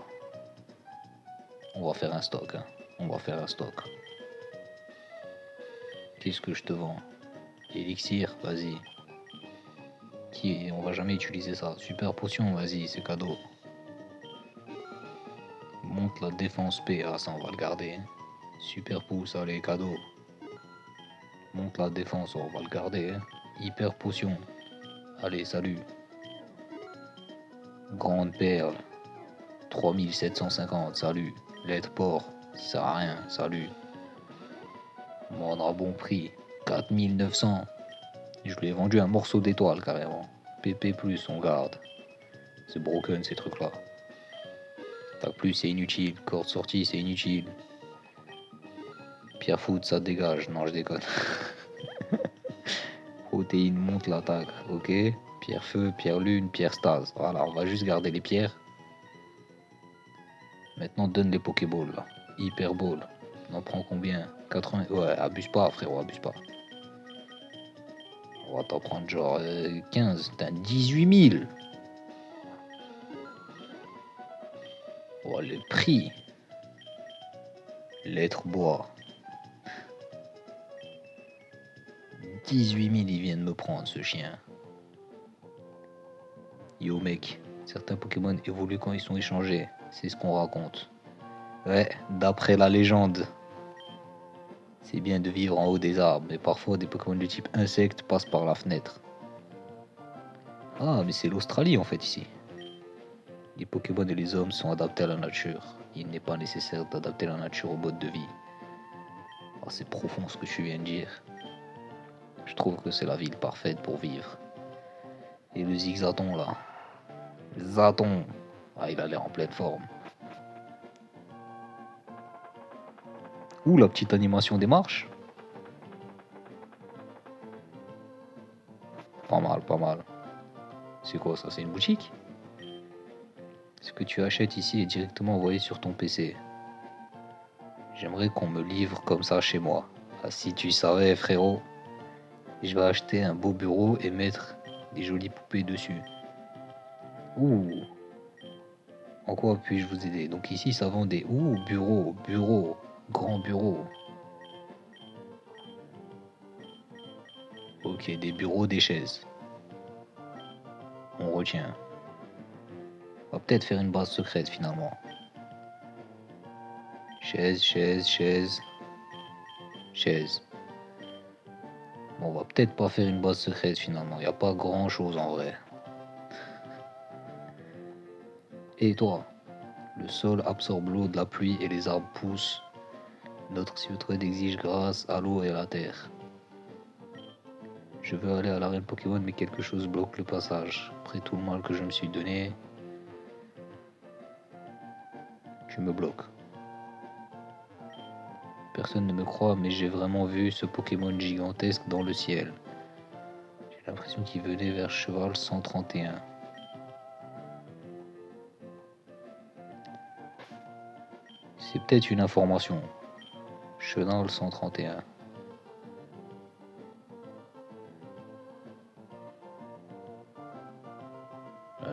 On va faire un stock, hein. On va faire un stock. Qu'est-ce que je te vends? Élixir, vas-y. On va jamais utiliser ça. Super potion, vas-y, c'est cadeau. Monte la défense P, ah ça on va le garder. Super pouce, allez, cadeau. Monte la défense, on va le garder. Hyper potion, allez, salut. Grande perle, 3750, salut. Lettre port, ça sert à rien, salut. Mordre à bon prix, 4900. Je lui ai vendu un morceau d'étoile carrément. PP+, on garde. C'est broken ces trucs là. Tac plus c'est inutile. Corde sortie c'est inutile. Pierre foot ça dégage. Non je déconne. Protéine monte l'attaque. Ok. Pierre feu, pierre lune, pierre stase. Voilà on va juste garder les pierres. Maintenant donne les Pokéballs là. Hyper ball. On en prend combien? 80. Ouais abuse pas frérot abuse pas. On va t'en prendre genre 15. T'as 18 000. Oh le prix. Lettre bois. 18 000 il vient de me prendre ce chien. Yo mec, certains Pokémon évoluent quand ils sont échangés. C'est ce qu'on raconte. Ouais, d'après la légende. C'est bien de vivre en haut des arbres, mais parfois des Pokémon du type insecte passent par la fenêtre. Ah, mais c'est l'Australie en fait ici. Les Pokémon et les hommes sont adaptés à la nature. Il n'est pas nécessaire d'adapter la nature au mode de vie. Ah, c'est profond ce que tu viens de dire. Je trouve que c'est la ville parfaite pour vivre. Et le Zigzaton là. Zaton. Ah, il a l'air en pleine forme. Ouh, la petite animation des marches. Pas mal, pas mal. C'est quoi ça? C'est une boutique? Ce que tu achètes ici est directement envoyé sur ton PC. J'aimerais qu'on me livre comme ça chez moi. Ah, si tu savais, frérot, je vais acheter un beau bureau et mettre des jolies poupées dessus. Ouh, en quoi puis-je vous aider? Donc ici, ça vend des... Ouh, bureau, grand bureau. Ok, des bureaux, des chaises. On retient. On va peut-être faire une base secrète finalement. Chaise, chaise, chaise. Chaise. Bon, on va peut-être pas faire une base secrète finalement. Il n'y a pas grand chose en vrai. Et toi? Le sol absorbe l'eau de la pluie et les arbres poussent. Notre Sylph exige grâce à l'eau et à la terre. Je veux aller à l'arène Pokémon, mais quelque chose bloque le passage. Après tout le mal que je me suis donné, tu me bloques. Personne ne me croit, mais j'ai vraiment vu ce Pokémon gigantesque dans le ciel. J'ai l'impression qu'il venait vers Cheval 131. C'est peut-être une information. Chenal 131.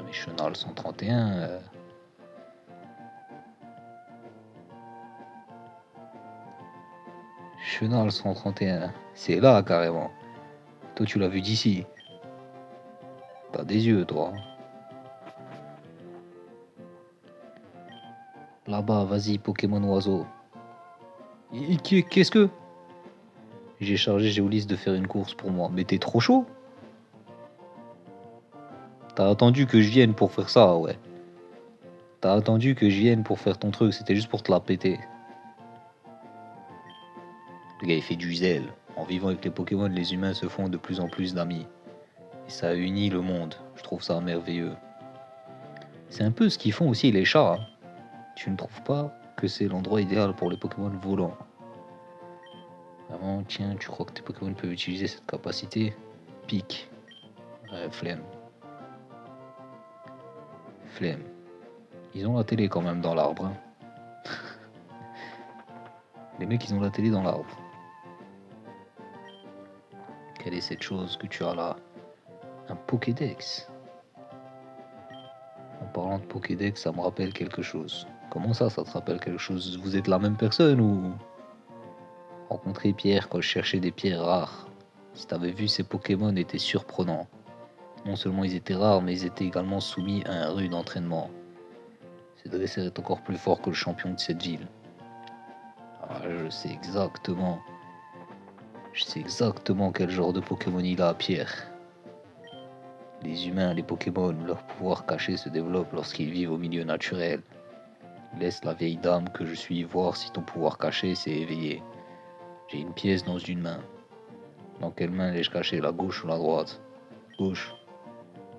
Mais Chenal 131. Chenal 131. C'est là carrément. Toi tu l'as vu d'ici. T'as des yeux toi. Là-bas, vas-y, Pokémon oiseau. Qu'est-ce que? J'ai chargé Géolis de faire une course pour moi. Mais t'es trop chaud? T'as attendu que je vienne pour faire ça, ouais. T'as attendu que je vienne pour faire ton truc, c'était juste pour te la péter. Le gars, il fait du zèle. En vivant avec les Pokémon, les humains se font de plus en plus d'amis. Et ça unit le monde. Je trouve ça merveilleux. C'est un peu ce qu'ils font aussi les chats. Hein. Tu ne trouves pas que c'est l'endroit idéal pour les Pokémon volants? Vraiment, tiens, tu crois que tes Pokémon peuvent utiliser cette capacité? Pique. Ouais, flemme. Flemme. Ils ont la télé quand même dans l'arbre. Hein. Les mecs, ils ont la télé dans l'arbre. Quelle est cette chose que tu as là? Un Pokédex. En parlant de Pokédex, ça me rappelle quelque chose. Comment ça te rappelle quelque chose? Vous êtes la même personne ou... rencontré Pierre quand je cherchais des pierres rares. Si t'avais vu, ces Pokémon étaient surprenants. Non seulement ils étaient rares, mais ils étaient également soumis à un rude entraînement. Ce dresseur est encore plus fort que le champion de cette ville. Ah, je sais exactement quel genre de Pokémon il a, Pierre. Les humains, les Pokémon, leur pouvoir caché se développe lorsqu'ils vivent au milieu naturel. Laisse la vieille dame que je suis voir si ton pouvoir caché s'est éveillé. J'ai une pièce dans une main. Dans quelle main l'ai-je caché, la gauche ou la droite? Gauche.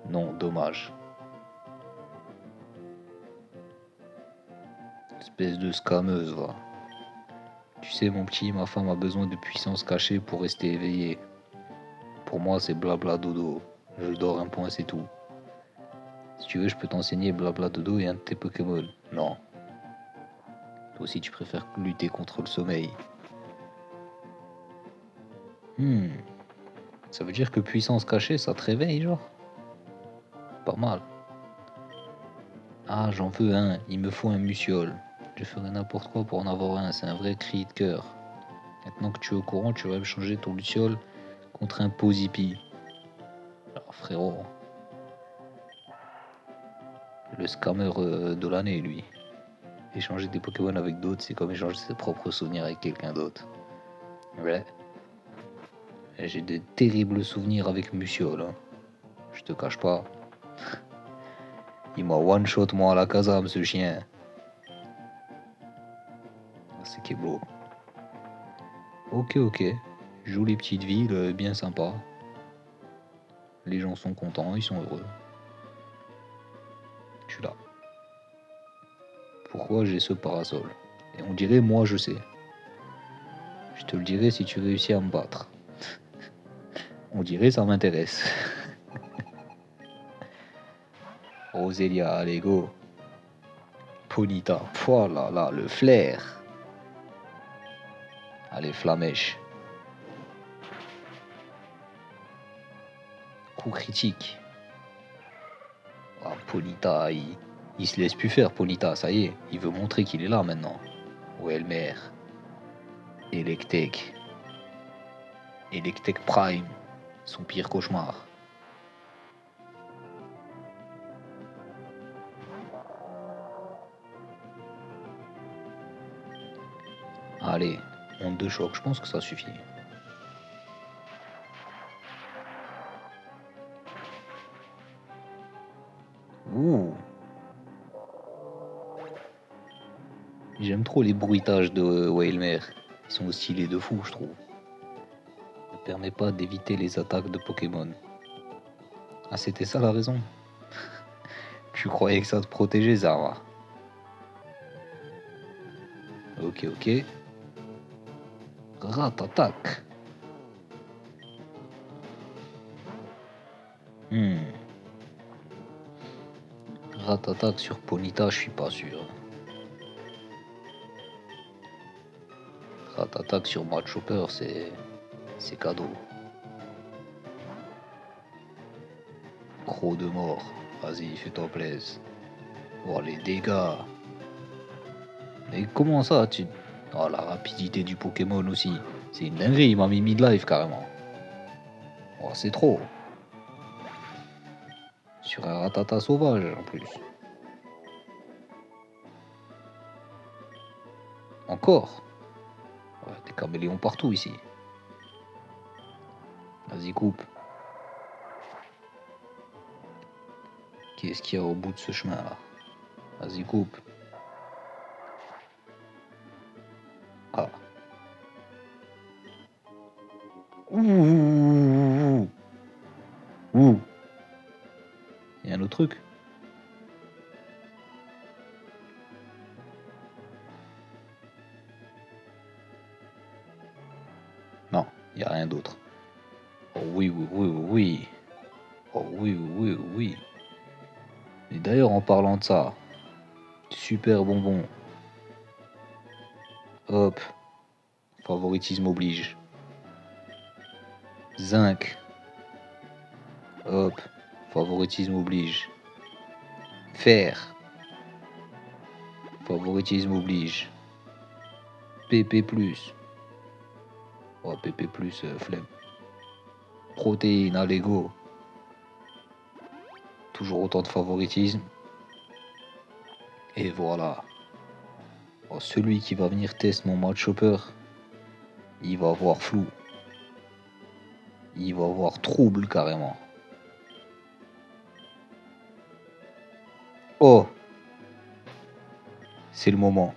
Non, dommage. Espèce de scameuse, va. Tu sais, mon petit, ma femme a besoin de puissance cachée pour rester éveillée. Pour moi, c'est blabla dodo. Je dors un point, c'est tout. Si tu veux, je peux t'enseigner blabla dodo et un de tes Pokémon. Non. Toi aussi, tu préfères lutter contre le sommeil. Ça veut dire que puissance cachée, ça te réveille, genre? Pas mal. Ah, j'en veux un. Il me faut un Musiole. Je ferai n'importe quoi pour en avoir un. C'est un vrai cri de cœur. Maintenant que tu es au courant, tu vas me changer ton Luciole contre un Pozipi. Alors, frérot, le scammer de l'année, lui. Échanger des Pokémon avec d'autres, c'est comme échanger ses propres souvenirs avec quelqu'un d'autre. Ouais. J'ai de terribles souvenirs avec Musiole. Hein. Je te cache pas. Il m'a one-shot moi à la casame, ce chien. C'est qui est beau. Ok. Jolie petite ville, bien sympa. Les gens sont contents, ils sont heureux. Je suis là. Pourquoi j'ai ce parasol? Et on dirait, moi je sais. Je te le dirai si tu réussis à me battre. On dirait, ça m'intéresse. Roselia, allez go. Ponita, voilà là, le flair. Allez, Flamèche. Coup critique. Ah, Ponita, il se laisse plus faire, Ponita, ça y est. Il veut montrer qu'il est là maintenant. Ouais, Elmer. Electek. Electek Prime. Son pire cauchemar. Allez, onde de choc, je pense que ça suffit. Ouh. J'aime trop les bruitages de Wailmer. Ils sont stylés de fou, je trouve. Ne permet pas d'éviter les attaques de Pokémon. Ah, c'était ça la raison? Tu croyais que ça te protégeait, Zara? Ok. Rat-attaque. Rat-attaque sur Ponyta, je suis pas sûr. Rat-attaque sur Mad Chopper, c'est cadeau. Croc de mort. Vas-y, fais-toi plaisir. Oh, les dégâts. Mais comment ça, tu... Oh, la rapidité du Pokémon aussi. C'est une dinguerie, il m'a mis mid-life carrément. Oh, c'est trop. Sur un Ratata sauvage en plus. Encore. Ouais, des caméléons partout ici. Vas-y, coupe. Qu'est-ce qu'il y a au bout de ce chemin là? Vas-y, coupe. Ah. Ouh. Ouh. Il y a un autre truc. Non, il n'y a rien d'autre. Oh oui. Oh oui. Et d'ailleurs, en parlant de ça, super bonbon. Hop, favoritisme oblige. Zinc. Hop, favoritisme oblige. Fer. Favoritisme oblige. PP+. Oh, PP+, flemme. Protéines, allez go. Toujours autant de favoritisme. Et voilà. Oh, celui qui va venir tester mon match chopper, il va avoir flou. Il va avoir trouble carrément. Oh, c'est le moment.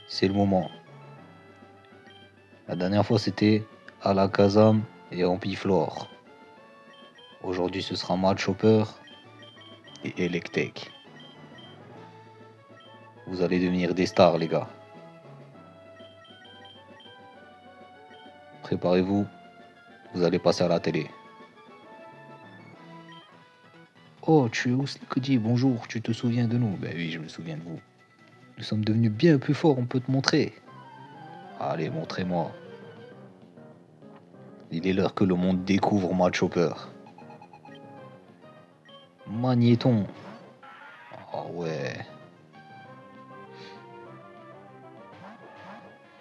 C'est le moment. La dernière fois, c'était Alakazam et Ampiflore. Aujourd'hui, ce sera Mad Chopper et Electek. Vous allez devenir des stars, les gars. Préparez-vous, vous allez passer à la télé. Oh, tu es Ouslikodi, bonjour, tu te souviens de nous? Ben oui, je me souviens de vous. Nous sommes devenus bien plus forts, on peut te montrer. Allez, montrez-moi. Il est l'heure que le monde découvre Mad Chopper. Magnéton. Ah ouais.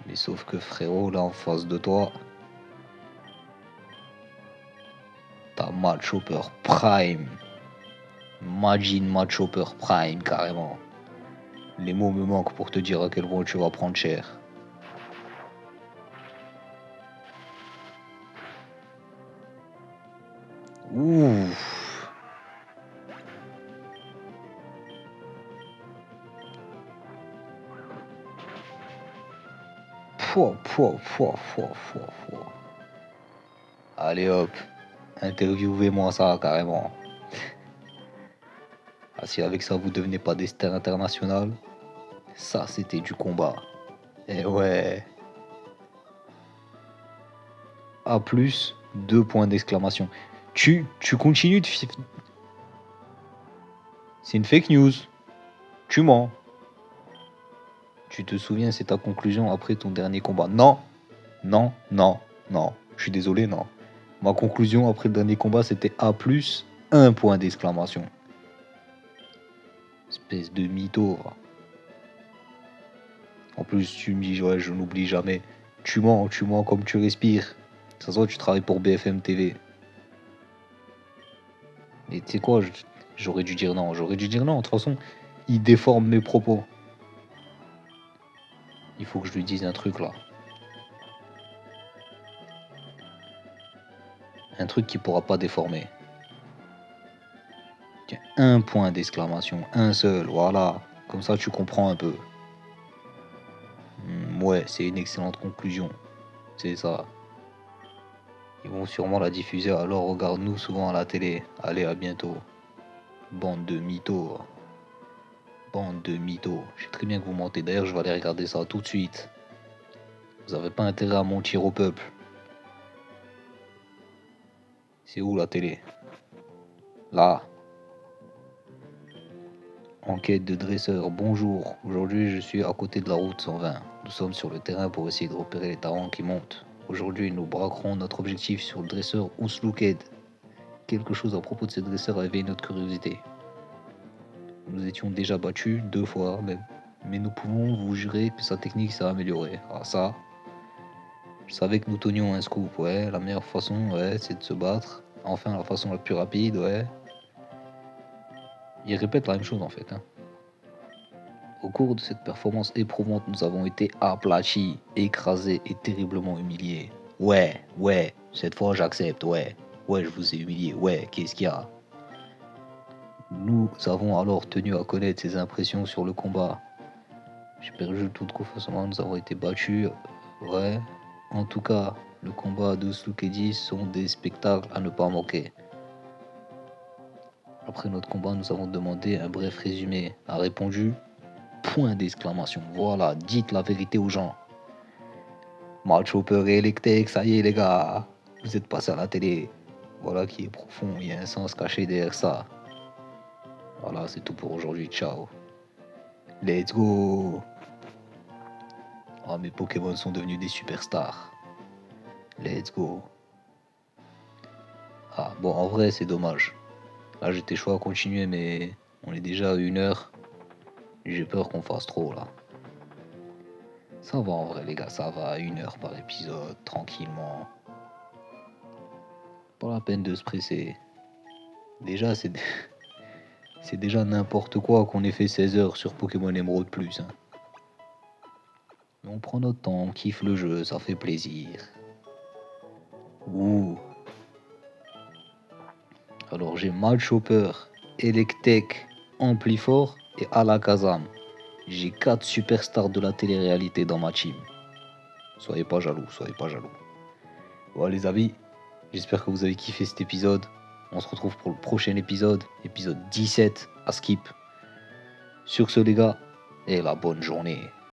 Mais sauf que frérot, là en face de toi, t'as Mad Chopper Prime. Imagine Mad Chopper Prime carrément. Les mots me manquent pour te dire à quel point tu vas prendre cher. Ouh. Pouah, pouah, pouah, pouah, pouah, pouah. Allez hop, interviewez-moi ça carrément. Ah, si avec ça vous devenez pas des stars internationales, ça c'était du combat. Et ouais. A plus, 2 points d'exclamation. Tu continues de... C'est une fake news. Tu mens. Tu te souviens, c'est ta conclusion après ton dernier combat. Non, non, non, non. Je suis désolé, non. Ma conclusion après le dernier combat, c'était A plus, 1 point d'exclamation. Espèce de mytho. En plus, tu me dis, ouais, je n'oublie jamais. Tu mens comme tu respires. Ça se voit, tu travailles pour BFM TV. Et tu sais quoi, j'aurais dû dire non. J'aurais dû dire non. De toute façon, il déforme mes propos. Il faut que je lui dise un truc là. Un truc qu'il pourra pas déformer. Tiens, 1 point d'exclamation. Un seul, voilà. Comme ça, tu comprends un peu. Ouais, c'est une excellente conclusion. C'est ça. Ils vont sûrement la diffuser, alors regarde-nous souvent à la télé. Allez, à bientôt. Bande de mythos. Bande de mythos. Je sais très bien que vous mentez. D'ailleurs, je vais aller regarder ça tout de suite. Vous avez pas intérêt à mentir au peuple. C'est où la télé? Là. Enquête de dresseur. Bonjour. Aujourd'hui, je suis à côté de la route 120. Nous sommes sur le terrain pour essayer de repérer les talents qui montent. Aujourd'hui, nous braquerons notre objectif sur le dresseur Ouslouked. Quelque chose à propos de ce dresseur a éveillé notre curiosité. Nous étions déjà battus 2 fois même. Mais nous pouvons vous jurer que sa technique s'est améliorée. Ah ça, je savais que nous tenions un scoop, ouais. La meilleure façon, ouais, c'est de se battre. Enfin, la façon la plus rapide, ouais. Il répète la même chose en fait. Hein. Au cours de cette performance éprouvante, nous avons été aplatis, écrasés et terriblement humiliés. Ouais, ouais, cette fois j'accepte, ouais. Ouais, je vous ai humilié, ouais, qu'est-ce qu'il y a? Nous avons alors tenu à connaître ses impressions sur le combat. J'ai perdu toute confiance en moi, nous avons été battus, ouais. En tout cas, le combat de Sloukedi sont des spectacles à ne pas manquer. Après notre combat, nous avons demandé un bref résumé. A répondu point d'exclamation. Voilà, dites la vérité aux gens. Mad Chopper et Electek, ça y est les gars, vous êtes passés à la télé. Voilà qui est profond, il y a un sens caché derrière ça. Voilà, c'est tout pour aujourd'hui, ciao. Let's go. Ah, mes Pokémon sont devenus des superstars. Let's go. Ah, bon, en vrai, c'est dommage. Là, j'étais chaud à continuer, mais on est déjà à 1 heure. J'ai peur qu'on fasse trop, là. Ça va en vrai les gars, ça va, 1 heure par épisode, tranquillement. Pas la peine de se presser. Déjà, c'est déjà n'importe quoi qu'on ait fait 16 heures sur Pokémon Emerald Plus, hein. Mais on prend notre temps, on kiffe le jeu, ça fait plaisir. Ouh. Alors j'ai Malchopper, Electek, Amplifor et Alakazam. J'ai 4 superstars de la télé-réalité dans ma team. Soyez pas jaloux, soyez pas jaloux. Voilà les amis, j'espère que vous avez kiffé cet épisode. On se retrouve pour le prochain épisode, épisode 17 à skip. Sur ce les gars, et la bonne journée.